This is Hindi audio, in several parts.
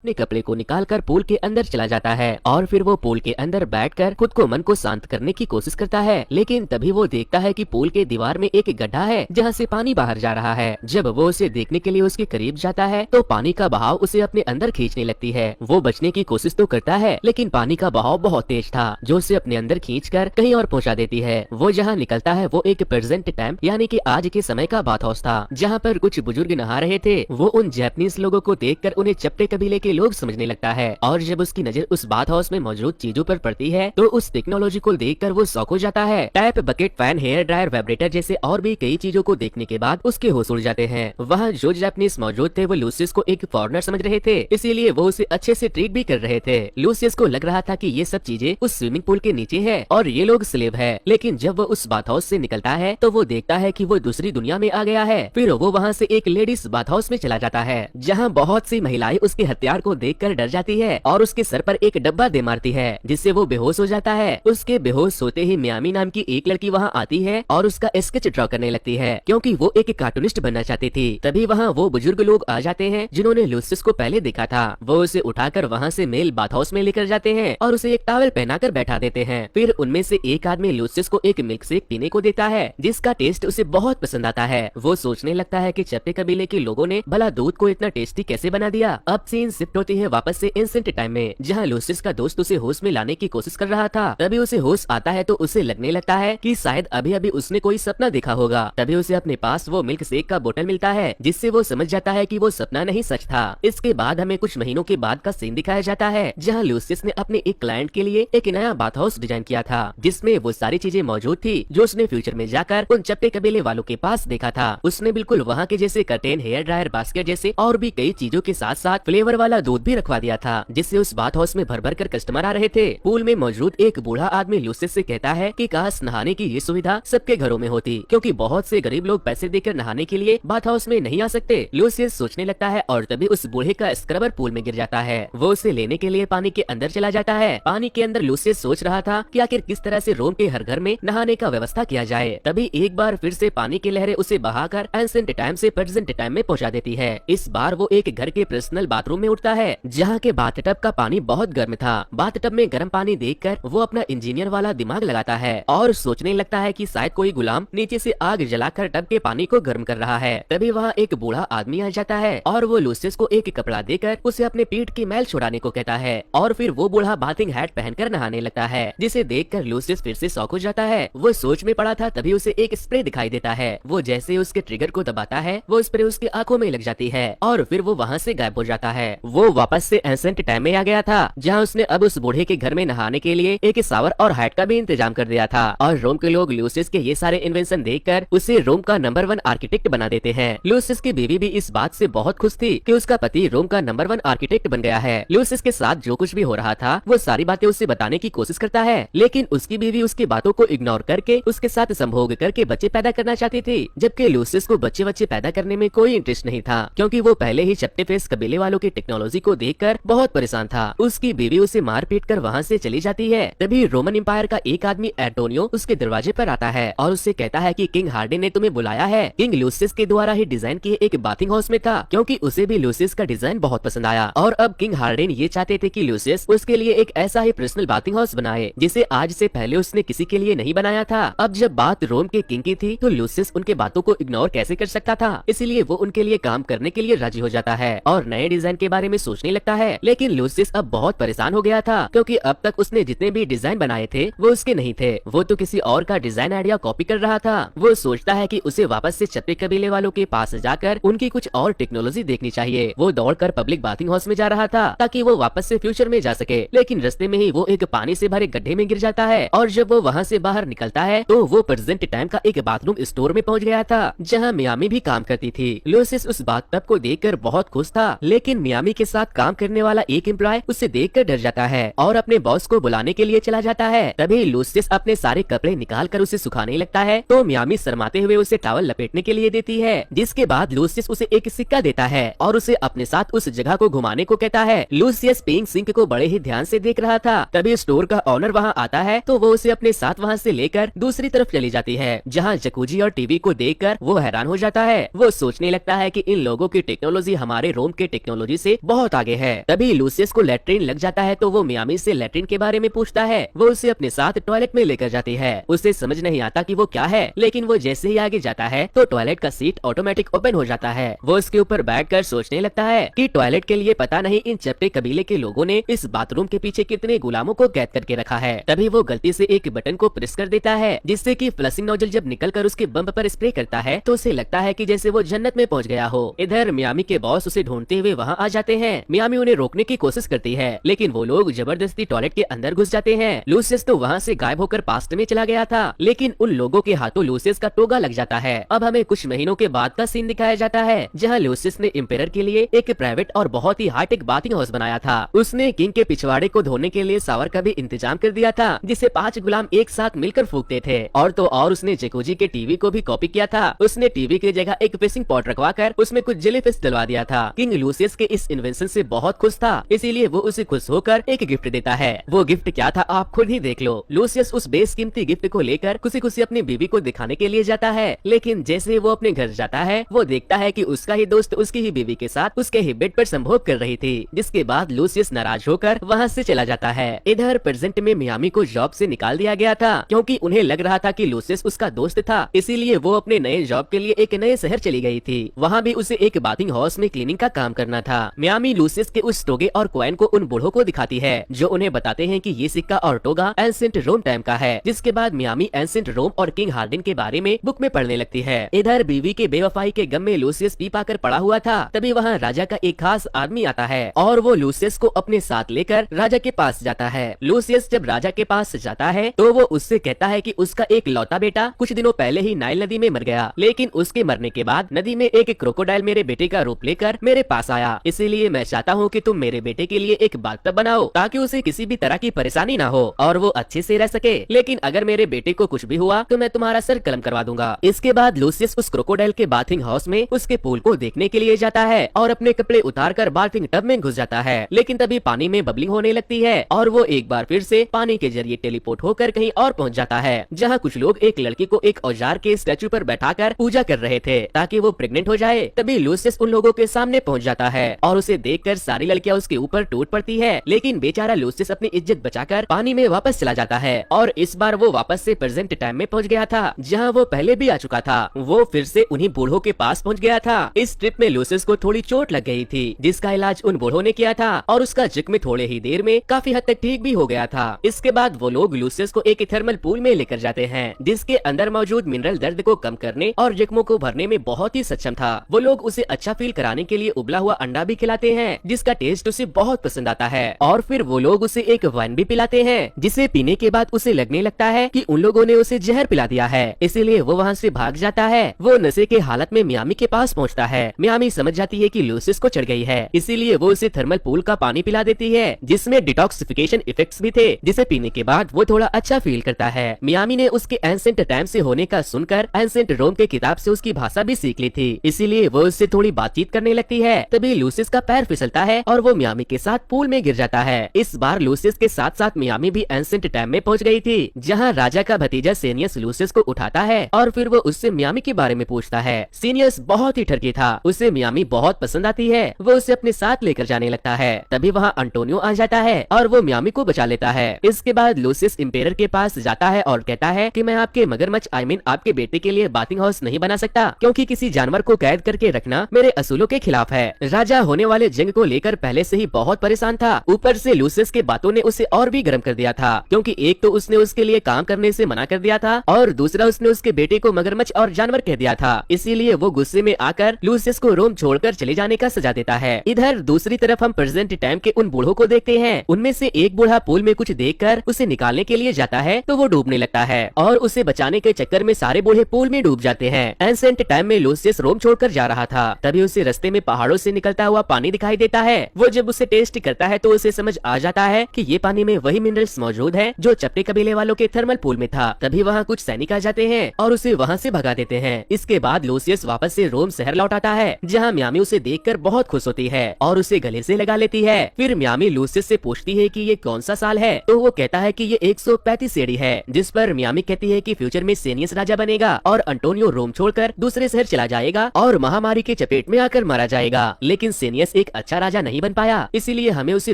अपने कपड़े को निकालकर पूल के अंदर चला जाता है और फिर वो पूल के अंदर बैठकर खुद को मन को शांत करने की कोशिश करता है। लेकिन तभी वो देखता है कि पूल के दीवार में एक गड्ढा है जहाँ से पानी बाहर जा रहा है। जब वो उसे देखने के लिए उसके करीब जाता है तो पानी का बहाव उसे अपने अंदर खींचने लगती है। वो बचने की कोशिश तो करता है लेकिन पानी का बहाव बहुत तेज था जो उसे अपने अंदर खींचकर कहीं और पहुँचा देती है। वो जहाँ निकलता है वो एक प्रेजेंट टाइम यानी कि आज के समय का बाथ हाउस था जहाँ पर कुछ बुजुर्ग नहा रहे थे। वो उन जापानीज लोगों को देखकर उन्हें चपटे कबीले के लोग समझने लगता है और जब उसकी नजर उस बाथ हाउस में मौजूद चीजों पर पड़ती है तो उस टेक्नोलॉजी को देखकर वो शॉक हो जाता है। Tap, bucket, fan, hair dryer, vibrator जैसे और भी कई चीजों को देखने के बाद उसके होश उड़ जाते हैं। वहाँ जो जापानीज मौजूद थे वो लूसियस को एक फॉरेनर समझ रहे थे, इसीलिए वो उसे अच्छे से ट्रीट भी कर रहे थे। लूसियस को लग रहा था कि ये सब चीजें उस स्विमिंग पूल के नीचे है और ये लोग स्लेव है। लेकिन जब वो उस बाथ हाउस से निकलता है तो वो देखता है कि वो दूसरी दुनिया में आ गया है। फिर वो वहाँ से एक लेडीज बाथ हाउस में चला जाता है जहाँ बहुत सी महिलाएं उसके हथियार को देखकर डर जाती है और उसके सर पर एक डब्बा दे मारती है जिससे वो बेहोश हो जाता है। उसके बेहोश होते ही मियामी नाम की एक लड़की वहाँ आती है और उसका स्केच ड्रॉ करने लगती है क्योंकि वो एक कार्टूनिस्ट बनना चाहती थी। तभी वहाँ वो बुजुर्ग लोग आ जाते हैं जिन्होंने लूसियस को पहले देखा था। वो उसे उठाकर वहाँ से मेल बाथ हाउस में लेकर जाते हैं और उसे एक टॉवल पहनाकर बैठा देते हैं। फिर उनमें से एक आदमी लूसियस को एक मिल्क शेक पीने को देता है जिसका टेस्ट उसे बहुत पसंद आता है। वो सोचने लगता है कि चप्पे कबीले के लोगों ने भला दूध को इतना टेस्टी कैसे बना दिया। अब सीन शिफ्ट होती है वापस से एंशिएंट टाइम में जहाँ लूसियस का दोस्त उसे होश में लाने की कोशिश कर रहा था। तभी उसे होश आता है तो उसे लगने लगता है कि शायद अभी अभी उसने कोई सपना देखा होगा। तभी उसे अपने पास वो मिल्क शेक का बोतल मिलता है जिससे वो समझ जाता है कि वो सपना नहीं सच था। इसके बाद हमें कुछ महीनों के बाद का सीन दिखाया जाता है जहाँ लूसियस ने अपने एक क्लाइंट के लिए एक नया बाथ हाउस डिजाइन किया था जिसमें वो सारी चीजें मौजूद थी जो उसने फ्यूचर में जाकर उन चप्पे कबीले वालों के पास देखा था। उसने बिल्कुल वहाँ के जैसे कर्टेन, हेयर ड्रायर, बास्केट जैसे और भी कई चीजों के साथ साथ फ्लेवर वाला दूध भी रखवा दिया था जिससे उस बाथ हाउस में भर भर कर कस्टमर आ रहे थे। पूल में मौजूद एक बूढ़ा आदमी लूसियस से कहता है कि काश नहाने की ये सुविधा सबके घरों में होती क्योंकि बहुत से गरीब लोग पैसे देकर नहाने के लिए बाथ हाउस में नहीं आ सकते। लूसियस सोचने लगता है और तभी उस बूढ़े का स्क्रबर पूल में गिर जाता है। वो उसे लेने के लिए पानी के अंदर चला जाता है। पानी के अंदर लूसियस सोच रहा था कि आखिर किस तरह से रोम के हर घर में नहाने का व्यवस्था किया जाए। तभी एक बार फिर से पानी की लहरें उसे बहाकर एंशिएंट टाइम से प्रेजेंट टाइम में पहुंचा देती है। इस बार वो एक घर के पर्सनल बाथरूम में उठता है जहाँ के बाथटब का पानी बहुत गर्म था। बाथटब में गर्म पानी देखकर वो अपना इंजीनियर वाला दिमाग लगाता है और सोचने लगता है कि शायद कोई गुलाम नीचे से आग जलाकर टब के पानी को गर्म कर रहा है। तभी वहाँ एक बूढ़ा आदमी आ जाता है और वो लूसियस को एक कपड़ा देकर उसे अपने पीठ की मैल छुड़ाने को कहता है और फिर वो बूढ़ा बाथिंग हैट पहनकर नहाने लगता है जिसे देखकर लूसियस फिर से शॉक हो जाता है। वो सोच में पड़ा था तभी उसे एक स्प्रे दिखाई देता है। वो जैसे उसके ट्रिगर को दबाता है वो स्प्रे उसकी आंखों में लग जाती है और फिर वो वहाँ से गायब हो जाता है। वो वापस से एंशिएंट टाइम में आ गया था जहाँ उसने अब उस बूढ़े के घर में नहाने के लिए एक शावर और हैट का भी इंतजाम कर दिया था और रोम के लोग लूसियस के ये सारे इन्वेंशन देखकर उसे रोम का नंबर 1 आर्किटेक्ट बना देते हैं। लूसियस की बीवी भी इस बात से बहुत खुश थी कि उसका पति रोम का नंबर 1 आर्किटेक्ट बन गया है। लूसियस के साथ जो कुछ भी हो रहा था वो सारी बातें उसे बताने की कोशिश करता है लेकिन उसकी बीवी उसकी बातों को इग्नोर करके उसके साथ संभोग करके बच्चे पैदा करना चाहती थी, जबकि लूसियस को बच्चे पैदा करने में कोई इंटरेस्ट नहीं था क्योंकि वो पहले ही चपटे फेस कबीले वालों की टेक्नोलॉजी को देखकर बहुत परेशान था। उसकी बीवी उसे मार पीट कर वहाँ से चली जाती है। तभी रोमन एम्पायर का एक आदमी एंटोनियो उसके दरवाजे पर आता है और उससे कहता है कि किंग हार्डिन ने तुम्हें बुलाया है। किंग लूसियस के द्वारा ही डिजाइन किए एक बाथिंग हाउस में था क्योंकि उसे भी लूसियस का डिजाइन बहुत पसंद आया और अब किंग हार्डिन ये चाहते थे कि लूसियस उसके लिए एक ऐसा ही पर्सनल बाथिंग हाउस बनाए जिसे आज से पहले उसने किसी के लिए नहीं बनाया था। अब जब बात रोम के किंग की थी तो लूसियस उनके बातों को इग्नोर कैसे कर सकता था, इसलिए वो उनके लिए काम करने के लिए राजी हो जाता है और नए डिजाइन के बारे में सोचने लगता है। लेकिन लूसियस अब बहुत परेशान हो गया था क्योंकि अब तक उसने जितने भी डिजाइन बनाए थे वो उसके नहीं थे। वो तो किसी और का डिजाइन आइडिया कॉपी कर रहा था। वो सोचता है कि उसे वापस से चप्पे कबीले वालों के पास जाकर उनकी कुछ और टेक्नोलॉजी देखनी चाहिए। वो दौड़कर पब्लिक बाथिंग हाउस में जा रहा था ताकि वो वापस से फ्यूचर में जा सके, लेकिन रास्ते में ही वो एक पानी से भरे गड्ढे में गिर जाता है और जब वो वहाँ से बाहर निकलता है तो वो प्रेजेंट टाइम का एक बाथरूम स्टोर में पहुँच गया था जहाँ मियामी भी काम करती थी। लूसियस उस बाथटब को देखकर बहुत खुश था लेकिन मियामी के साथ काम करने वाला एक एम्प्लॉय उससे देखकर डर जाता है और अपने बॉस को बुलाने के लिए चला जाता है। तभी लूसियस अपने सारे कपड़े निकालकर उसे सुखाने लगता है तो मियामी शर्माते हुए उसे टॉवल लपेटने के लिए देती है, जिसके बाद लूसियस उसे एक सिक्का देता है और उसे अपने साथ उस जगह को घुमाने को कहता है। लूसियस पिंक सिंक को बड़े ही ध्यान से देख रहा था। तभी स्टोर का ऑनर वहाँ आता है तो वो उसे अपने साथ वहाँ से लेकर दूसरी तरफ चली जाती है जहाँ जकूजी और टीवी को देखकर वो हैरान हो जाता है। वो सोचने लगता है कि इन लोगों की टेक्नोलॉजी हमारे रोम के टेक्नोलॉजी से बहुत आगे है। तभी लूसियस को लैट्रिन लग जाता है तो वो मियामी से लैट्रिन के बारे में पूछता है। वो उसे अपने साथ टॉयलेट में लेकर जाती है। उसे समझ नहीं आता कि वो क्या है, लेकिन वो जैसे ही आगे जाता है तो टॉयलेट का सीट ऑटोमेटिक ओपन हो जाता है। वो उसके ऊपर बैठकर सोचने लगता है कि टॉयलेट के लिए पता नहीं इन चपटे कबीले के लोगों ने इस बाथरूम के पीछे कितने गुलामों को कैद करके रखा है। तभी वो गलती से एक बटन को प्रेस कर देता है, जिससे कि फ्लशिंग नोजल जब निकलकर उसके बम पर स्प्रे करता है तो उसे लगता है कि जैसे वो जन्नत में पहुंच गया हो। इधर मियामी के बॉस उसे ढूंढते हुए वहाँ आ जाते हैं। मियामी उन्हें रोकने की कोशिश करती है, लेकिन वो लोग जबरदस्ती टॉयलेट के अंदर घुस जाते हैं। लूसियस तो वहाँ से गायब होकर पास्ट में चला गया था, लेकिन उन लोगों के हाथों लूसियस का टोगा लग जाता है। अब हमें कुछ महीनों के बाद का सीन दिखाया जाता है, जहाँ लूसियस ने इम्पेरर के लिए एक प्राइवेट और बहुत ही हाईटेक बाथिंग हाउस बनाया था। उसने किंग के पिछवाड़े को धोने के लिए शावर का भी इंतजाम कर दिया था, जिसे 5 गुलाम एक साथ मिलकर फूंकते थे। और तो और उसने जैकूजी के टीवी को भी कॉपी किया था। उसने टीवी की जगह एक फिशिंग पॉट रखवाकर उसमें कुछ जेलीफिश डलवा दिया था। किंग लूसियस के इस इन्वेंशन से बहुत खुश था, इसीलिए वो उसे खुश होकर एक गिफ्ट देता है। वो गिफ्ट क्या था आप खुद ही देख लो। लूसियस उस बेशकीमती गिफ्ट को लेकर खुशी खुशी अपनी बीवी को दिखाने के लिए जाता है, लेकिन जैसे वो अपने घर जाता है वो देखता है कि उसका ही दोस्त उसकी ही बीवी के साथ उसके ही बेड पर संभोग कर रही थी, जिसके बाद लूसियस नाराज होकर वहाँ से चला जाता है। इधर प्रेजेंट में मियामी को जॉब से निकाल दिया गया था, क्योंकि उन्हें लग रहा था कि लूसियस उसका दोस्त था, इसीलिए वो अपने नए जॉब के लिए एक नए शहर चली गई थी। वहाँ भी उसे एक बाथिंग हाउस में क्लीनिंग का काम करना था। मियामी लूसियस के उस टोगे और कॉइन को उन बूढ़ों को दिखाती है, जो उन्हें बताते हैं कि ये सिक्का और टोगा एंशिएंट रोम टाइम का है। जिसके बाद मियामी एंशिएंट रोम और किंग हार्डिन के बारे में बुक में पढ़ने लगती है। इधर बीवी के बेवफाई के गम में लूसियस पी पाकर पड़ा हुआ था। तभी वहाँ राजा का एक खास आदमी आता है और वो लूसियस को अपने साथ लेकर राजा के पास जाता है। लूसियस जब राजा के पास जाता है तो वो उससे कहता है कि उसका एक लौता बेटा कुछ दिनों पहले ही नाइल नदी में मर गया, लेकिन उसके मरने के बाद नदी में एक क्रोकोडाइल मेरे बेटे का रूप लेकर मेरे पास आया। इसीलिए मैं चाहता हूँ कि तुम मेरे बेटे के लिए एक बाथटब बनाओ, ताकि उसे किसी भी तरह की परेशानी ना हो और वो अच्छे से रह सके। लेकिन अगर मेरे बेटे को कुछ भी हुआ तो मैं तुम्हारा सर कलम करवा दूंगा। इसके बाद लूसियस उस क्रोकोडाइल के बाथिंग हाउस में उसके पूल को देखने के लिए जाता है और अपने कपड़े उतारकर बाथिंग टब में घुस जाता है। लेकिन तभी पानी में बबलिंग होने लगती है और वो एक बार फिर से पानी के जरिए टेलीपोर्ट होकर कहीं और पहुंच जाता है, जहां कुछ लोग एक लड़की को एक औजार के स्टैचू पर बैठाकर पूजा कर रहे थे ताकि वो प्रेग्नेंट हो जाए। तभी लूसियस उन लोगों के सामने पहुंच जाता है और उसे देखकर सारी लड़कियां उसके ऊपर टूट पड़ती है, लेकिन बेचारा लूसियस अपनी इज्जत बचाकर पानी में वापस चला जाता है और इस बार वो वापस से प्रेजेंट टाइम में पहुंच गया था, जहां वो पहले भी आ चुका था। वो फिर से उन्हीं बूढ़ों के पास पहुंच गया था। इस ट्रिप में लूसियस को थोड़ी चोट लग गई थी, जिसका इलाज उन बूढ़ों ने किया था और उसका जख्म थोड़े ही देर में काफी हद तक ठीक भी हो गया था। इसके बाद वो लोग लूसियस को एक थर्मल पूल में लेकर जाते हैं, जिसके अंदर मौजूद मिनरल दर्द को कम करने और जख्मों को भरने में बहुत ही सक्षम था। वो लोग उसे अच्छा फील कराने के लिए उबला हुआ अंडा भी खिलाते हैं, जिसका टेस्ट उसे बहुत पसंद आता है। और फिर वो लोग उसे एक वाइन भी पिलाते हैं, जिसे पीने के बाद उसे लगने लगता है कि उन लोगों ने उसे जहर पिला दिया है, इसीलिए वो वहाँ से भाग जाता है। वो नशे के हालत में मियामी के पास पहुँचता है। मियामी समझ जाती है कि लूसियस को चढ़ गई है, इसीलिए वो उसे थर्मल पूल का पानी पिला देती है, जिसमें डिटॉक्सिफिकेशन इफेक्ट्स भी थे, जिसे पीने के बाद वो थोड़ा अच्छा फील करता है। मियामी ने उसके एंशिएंट टाइम से होने का सुनकर एंशिएंट रोम के किताब से उसकी भाषा भी सीख ली थी, इसीलिए वो उससे थोड़ी बातचीत करने लगती है। तभी लूसियस का पैर फिसलता है और वो मियामी के साथ पूल में गिर जाता है। इस बार लूसियस के साथ साथ मियामी भी एंशिएंट टाइम में पहुंच गई थी, जहां राजा का भतीजा सीनियस लूसियस को उठाता है और फिर वो उससे मियामी के बारे में पूछता है। सीनियस बहुत ही ठरकी था, उसे मियामी बहुत पसंद आती है, वो उसे अपने साथ लेकर जाने लगता है। तभी वहाँ अंटोनियो आ जाता है और वो मियामी को बचा लेता है। इसके बाद लूसियस इम्पेरर के पास जाता है और कहता है कि मैं आपके मगरमच्छ आपके बेटे के लिए बाथिंग हाउस नहीं बना सकता, क्योंकि किसी जानवर को कैद करके रखना मेरे असूलों के खिलाफ है। राजा होने वाले जंग को लेकर पहले से ही बहुत परेशान था, ऊपर से लूसियस के बातों ने उसे और भी गर्म कर दिया था, क्योंकि एक तो उसने उसके लिए काम करने से मना कर दिया था और दूसरा उसने उसके बेटे को मगरमच्छ और जानवर कह दिया था। इसीलिए वो गुस्से में आकर लूसियस को रोम छोड़कर चले जाने का सजा देता है। इधर दूसरी तरफ हम प्रेजेंट टाइम के उन बूढ़ों को देखते हैं। उनमें से एक बूढ़ा पूल में कुछ देखकर उसे निकालने के लिए जाता है तो वो डूबने लगता है और उसे बचाने के चक्कर में सारे बूढ़े पूल में डूब जाते हैं। एंशिएंट टाइम में लूसियस रोम छोड़कर जा रहा था, तभी उसे रास्ते में पहाड़ों से निकलता हुआ पानी दिखाई देता है। वो जब उसे टेस्ट करता है तो उसे समझ आ जाता है कि ये पानी में वही मिनरल्स मौजूद है जो चपटे कबीले वालों के थर्मल पूल में था। तभी वहाँ कुछ सैनिक आ जाते हैं और उसे वहाँ से भगा देते हैं। इसके बाद लूसियस वापस से रोम शहर लौट आता है, जहाँ मियामी उसे देखकर बहुत खुश होती है और उसे गले से लगा लेती है। फिर मियामी लूसियस से पूछती है कि ये कौन सा साल है, तो वो कहता है कि ये 135 एडी है, जिस पर मियामी कहती है कि फ्यूचर में सीनियस राजा बनेगा और अंटोनियो रोम छोड़कर दूसरे शहर चला जाएगा और महामारी के चपेट में आकर मारा जाएगा। लेकिन सीनियस एक अच्छा राजा नहीं बन पाया, इसीलिए हमें उसे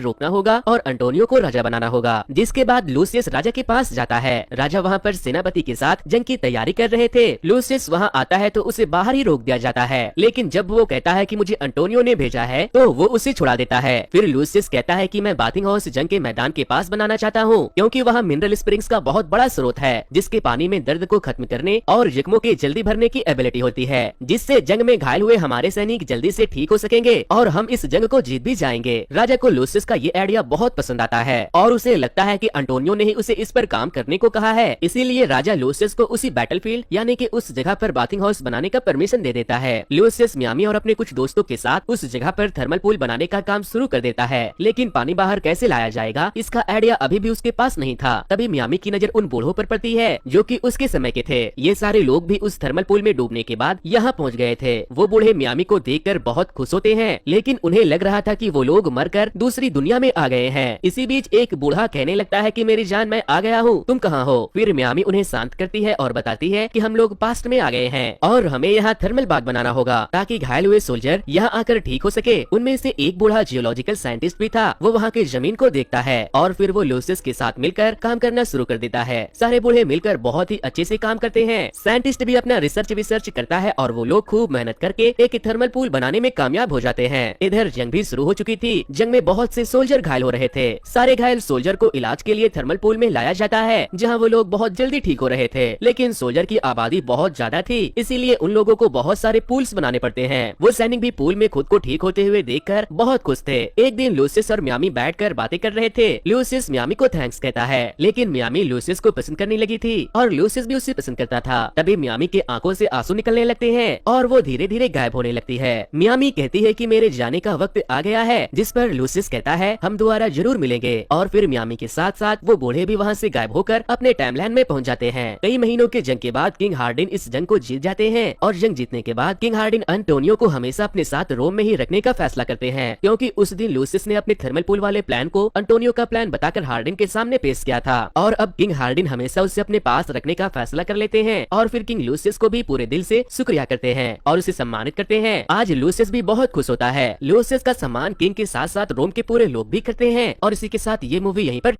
रोकना होगा और अंटोनियो को राजा बनाना होगा। जिसके बाद लूसियस राजा के पास जाता है। राजा वहाँ पर सेनापति के साथ जंग की तैयारी कर रहे थे। लूसियस वहाँ आता है तो उसे बाहर ही रोक दिया जाता है, लेकिन जब वो कहता है कि मुझे अंटोनियो ने भेजा है तो वो उसे छुड़ा देता है। फिर लूसियस कहता है कि मैं बाथिंग हाउस जंग के मैदान के पास बनाना चाहता हूँ, क्योंकि वहाँ मिनरल स्प्रिंग्स का बहुत बड़ा स्रोत है, जिसके पानी में दर्द को खत्म करने और जख्मों के जल्दी भरने की एबिलिटी होती है, जिससे जंग में घायल हुए हमारे सैनिक जल्दी से ठीक हो सकेंगे और हम इस जंग को जीत भी जाएंगे। राजा को लूसियस का ये आइडिया बहुत पसंद आता है और उसे लगता है कि अंटोनियो ने ही उसे इस पर काम करने को कहा है, इसीलिए राजा लूसियस को उसी बैटलफील्ड यानी कि उस जगह पर बाथिंग हाउस बनाने का परमिशन दे देता है। लूसियस मियामी और अपने कुछ दोस्तों के साथ उस जगह पर थर्मल पूल बनाने का काम शुरू कर देता है, लेकिन पानी बाहर कैसे लाया जाएगा इसका आइडिया अभी भी उसके पास नहीं था। तभी मियामी की नजर उन बूढ़ों पर पड़ती है जो कि उसके समय के थे। ये सारे लोग भी उस थर्मल पूल में डूबने के बाद यहाँ पहुँच गए थे। वो बूढ़े मियामी को देखकर बहुत खुश होते हैं, लेकिन उन्हें लग रहा था कि वो लोग मरकर दूसरी दुनिया में आ गए हैं। इसी बीच एक बूढ़ा कहने लगता है कि मेरी जान, मैं आ गया हूँ, तुम कहाँ हो? फिर मियामी उन्हें शांत करती है और बताती है कि हम लोग पास्ट में आ गए हैं और हमें यहाँ थर्मल बाग बनाना होगा ताकि घायल हुए सोल्जर यहाँ आकर ठीक हो सके। उनमें से एक बूढ़ा जियोलॉजिकल साइंटिस्ट भी था। वो वहाँ के जमीन को देखता है और फिर वो लूसियस के साथ मिलकर काम करना शुरू कर देता है। सारे बूढ़े मिलकर बहुत ही अच्छे से काम करते हैं। साइंटिस्ट भी अपना रिसर्च करता है और वो लोग खूब मेहनत करके एक थर्मल पूल बनाने में कामयाब हो जाते हैं। इधर जंग भी शुरू हो चुकी थी। जंग में बहुत से सोल्जर घायल हो रहे थे। सारे घायल सोल्जर को इलाज के लिए थर्मल पूल में लाया जाता है, जहाँ वो लोग बहुत जल्दी ठीक हो रहे थे, लेकिन सोल्जर की आबादी बहुत ज्यादा थी, इसीलिए उन लोगों को बहुत सारे पूल्स बनाने पड़ते हैं। वो सैनिक भी पूल में खुद को ठीक होते हुए देखकर बहुत खुश थे। एक दिन लूसियस और मियामी बैठकर बातें कर रहे थे। लूसियस मियामी को थैंक्स कहता है, लेकिन मियामी लूसियस को पसंद करने लगी थी और लूसियस भी उसे पसंद करता था। तभी मियामी के आंखों से आंसू निकलने लगते हैं और वो धीरे धीरे गायब होने लगती है। मियामी कहती है कि मेरे जाने का वक्त आ गया है, जिस पर लूसियस कहता है हम दोबारा जरूर मिलेंगे। और फिर मियामी के साथ साथ वो बूढ़े भी वहाँ से गायब होकर अपने टाइमलाइन में पहुँच जाते हैं। कई महीनों के जंग के बाद किंग हार्डिन इस जंग को जीत जाते हैं और जंग जीतने के बाद किंग हार्डिन अंटोनियो को हमेशा अपने साथ रोम में ही रखने का फैसला करते हैं, क्योंकि उस दिन लूसियस ने अपने थर्मल पूल वाले प्लान को अंटोनियो का प्लान बताकर हार्डिन के सामने पेश किया था और अब किंग हार्डिन हमेशा उसे अपने पास रखने का फैसला कर लेते हैं और फिर किंग लूसियस को भी पूरे दिल से शुक्रिया करते हैं और उसे सम्मानित करते हैं। आज लूसियस भी बहुत खुश होता है। लूसियस का सम्मान किंग के साथ साथ रोम के पूरे लोग भी करते हैं और इसी के साथ ये मूवी यहीं पर